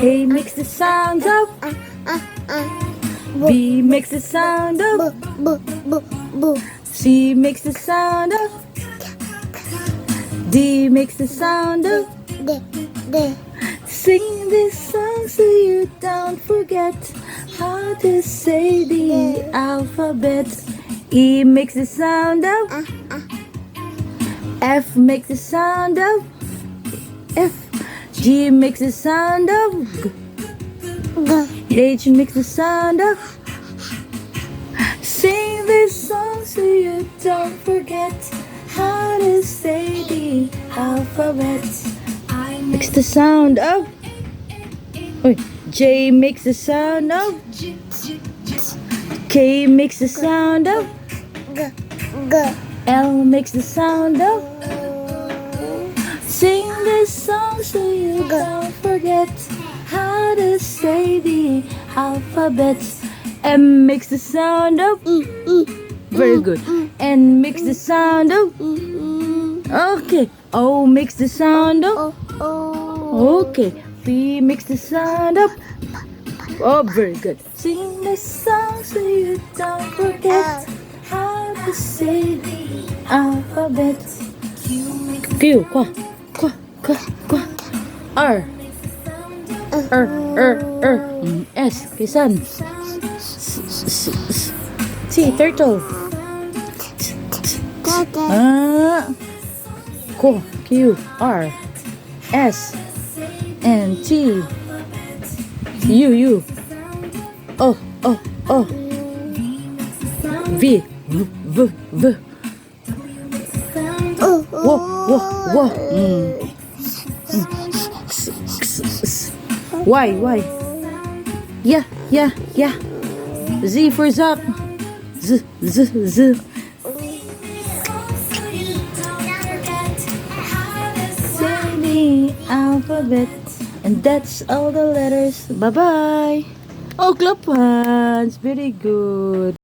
A makes the sound of. B makes the sound of. C makes the sound of. D makes the sound of. Sing this song so you don't forget how to say the alphabet. E makes the sound of. F makes the sound of. F. G makes the sound of. G. H makes the sound of. Sing this song so you don't forget how to say the alphabet. I makes the sound of. J makes the sound of. K makes the sound of. L makes the sound of. Sing this song so you don't forget how to say the alphabet. M makes the sound of. Very good. N makes the sound of. Okay. O makes the sound of. Okay. P makes the sound of. Oh, very good. Sing this song so you don't forget how to say the alphabet. Q, qua. R. S, kisan. T, turtle. Q, R, S, and T. U. O. V. Wo. Y. Yeah. Z for Zach. Z. Say the alphabet. And that's all the letters. Bye-bye. Oh, clap hands. Very good.